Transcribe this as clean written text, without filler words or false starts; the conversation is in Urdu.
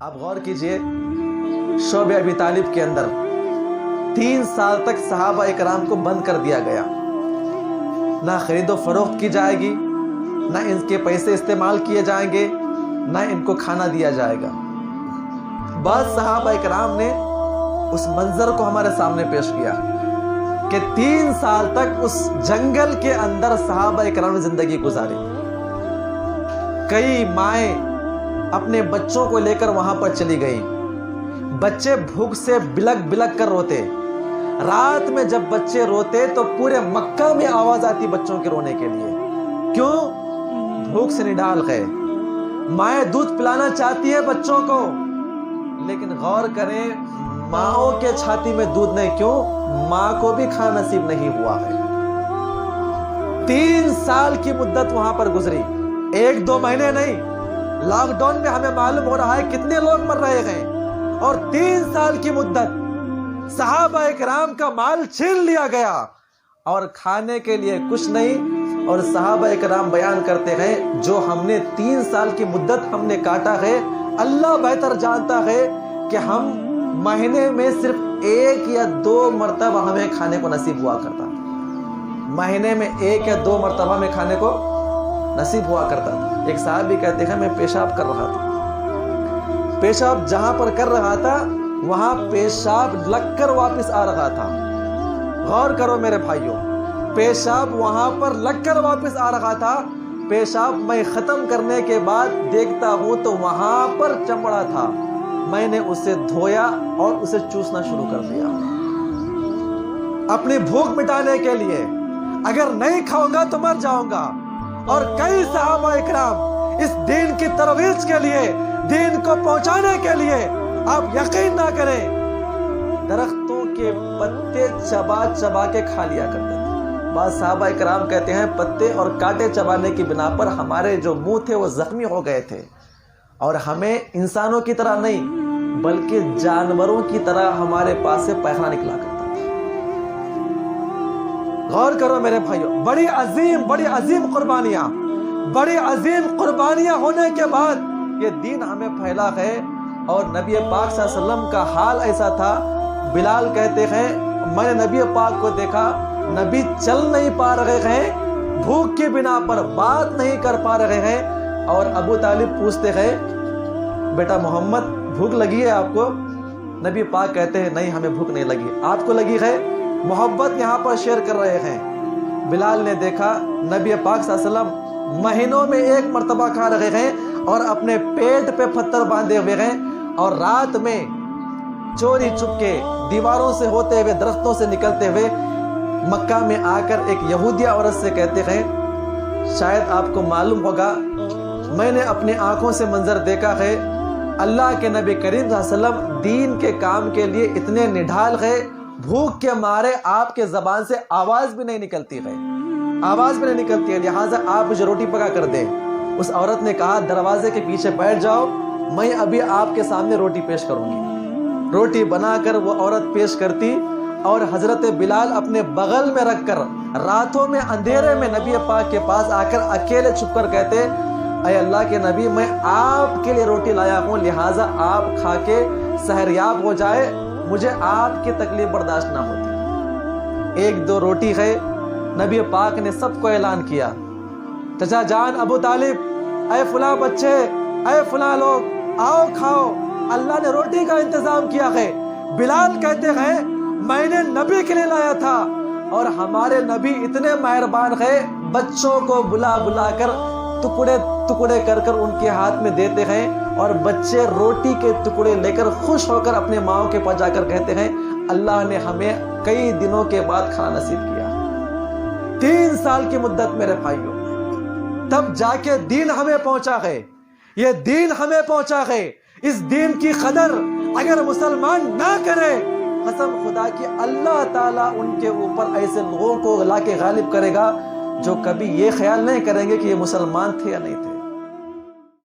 آپ غور کیجئے، شعب ابی طالب کے اندر 3 سال تک صحابہ اکرام کو بند کر دیا گیا. نہ خرید و فروخت کی جائے گی، نہ ان کے پیسے استعمال کیے جائیں گے، نہ ان کو کھانا دیا جائے گا. بعض صحابہ اکرام نے اس منظر کو ہمارے سامنے پیش کیا کہ 3 سال تک اس جنگل کے اندر صحابہ اکرام نے زندگی گزاری. کئی مائیں اپنے بچوں کو لے کر وہاں پر چلی گئی. بچے بھوک سے بلک بلک کر روتے. رات میں جب بچے روتے تو پورے مکہ میں آواز آتی بچوں کے رونے کے لیے. کیوں؟ بھوک سے نڈال گئے. مائیں دودھ پلانا چاہتی ہے بچوں کو، لیکن غور کریں ماؤں کے چھاتی میں دودھ نہیں. کیوں؟ ماں کو بھی کھانا نصیب نہیں ہوا ہے. 3 سال کی مدت وہاں پر گزری، 1-2 مہینے نہیں. لاک ڈاؤن میں ہمیں معلوم ہو رہا ہے کتنے لوگ مر رہے ہیں. اور 3 سال کی مدت صحابہ اکرام کا مال چھین لیا گیا اور کھانے کے لیے کچھ نہیں. اور صحابہ اکرام بیان کرتے ہیں جو ہم نے 3 سال کی مدت ہم نے کاٹا ہے، اللہ بہتر جانتا ہے کہ ہم مہینے میں صرف 1 یا 2 مرتبہ ہمیں کھانے کو نصیب ہوا کرتا. مہینے میں 1 یا 2 مرتبہ میں کھانے کو نصیب ہوا کرتا. ایک صحابی کہتے ہیں میں پیشاب کر رہا تھا. پیشاب جہاں پر کر رہا تھا وہاں پیشاب لگ کر واپس آ رہا تھا. غور کرو میرے بھائیوں، پیشاب وہاں پر لگ کر واپس آ رہا تھا. پیشاب میں ختم کرنے کے بعد دیکھتا ہوں تو وہاں پر چمڑا تھا. میں نے اسے دھویا اور اسے چوسنا شروع کر دیا اپنی بھوک مٹانے کے لیے. اگر نہیں کھاؤں گا تو مر جاؤں گا. اور کئی صحابہ اکرام اس دین کی ترویج کے لیے، دین کو پہنچانے کے لیے، آپ یقین نہ کریں درختوں کے پتے چبا چبا کے کھا لیا کرتے تھے. بعض صحابہ اکرام کہتے ہیں پتے اور کانٹے چبانے کی بنا پر ہمارے جو منہ تھے وہ زخمی ہو گئے تھے اور ہمیں انسانوں کی طرح نہیں بلکہ جانوروں کی طرح ہمارے پاس سے پیخانہ نکلا کرتا. غور کرو میرے بھائیوں، بڑی عظیم قربانیاں، بڑی عظیم قربانیاں ہونے کے بعد یہ دین ہمیں پھیلا ہے. اور نبی پاک صلی اللہ علیہ وسلم کا حال ایسا تھا. بلال کہتے ہیں میں نے نبی پاک کو دیکھا، نبی چل نہیں پا رہے ہیں، بھوک کی بنا پر بات نہیں کر پا رہے ہیں. اور ابو طالب پوچھتے ہیں بیٹا محمد بھوک لگی ہے آپ کو؟ نبی پاک کہتے ہیں نہیں ہمیں بھوک نہیں لگی. آپ کو لگی ہے؟ محبت یہاں پر شیئر کر رہے ہیں. بلال نے دیکھا نبی پاک صلی اللہ علیہ وسلم مہینوں میں 1 مرتبہ کھا رہے ہیں اور اپنے پیٹ پہ پتھر باندھے ہوئے ہیں. اور رات میں چوری چپ کے دیواروں سے ہوتے ہوئے، درختوں سے نکلتے ہوئے مکہ میں آ کر ایک یہودیہ عورت سے کہتے ہیں شاید آپ کو معلوم ہوگا میں نے اپنی آنکھوں سے منظر دیکھا ہے، اللہ کے نبی کریم صلی اللہ علیہ وسلم دین کے کام کے لیے اتنے نڈھال ہے، بھوک کے مارے آپ کے زبان سے آواز بھی نہیں نکلتی ہے، آواز بھی نہیں نکلتی ہے، لہٰذا آپ مجھے روٹی پکا کر دیں. اس عورت نے کہا دروازے کے پیچھے بیٹھ جاؤ، میں ابھی آپ کے سامنے روٹی پیش کروں گی. روٹی بنا کر وہ عورت پیش کرتی اور حضرت بلال اپنے بغل میں رکھ کر راتوں میں اندھیرے میں نبی پاک کے پاس آ کر اکیلے چھپ کر کہتے اے اللہ کے نبی میں آپ کے لیے روٹی لایا ہوں، لہٰذا آپ کھا کے سحریاب ہو جائے، مجھے آپ کی تکلیف برداشت نہ ہوتی. 1-2 روٹی ہے. نبی پاک نے سب کو اعلان کیا چچا جان ابو طالب، اے فلاں بچے، اے فلاں لوگ آؤ کھاؤ، اللہ نے روٹی کا انتظام کیا ہے. بلال کہتے ہیں میں نے نبی کے لیے لایا تھا اور ہمارے نبی اتنے مہربان ہیں، بچوں کو بلا بلا کر ٹکڑے ٹکڑے کر کر ان کے ہاتھ میں دیتے ہیں اور بچے روٹی کے ٹکڑے لے کر خوش ہو کر اپنے ماؤں کے پاس جا کر کہتے ہیں اللہ نے ہمیں کئی دنوں کے بعد کھانا نصیب کیا. 3 سال کی مدت میرے بھائیوں، تب جا کے دین ہمیں پہنچا ہے. یہ دین ہمیں پہنچا ہے. اس دین کی قدر اگر مسلمان نہ کرے، قسم خدا کی اللہ تعالیٰ ان کے اوپر ایسے لوگوں کو لا کے غالب کرے گا جو کبھی یہ خیال نہیں کریں گے کہ یہ مسلمان تھے یا نہیں تھے.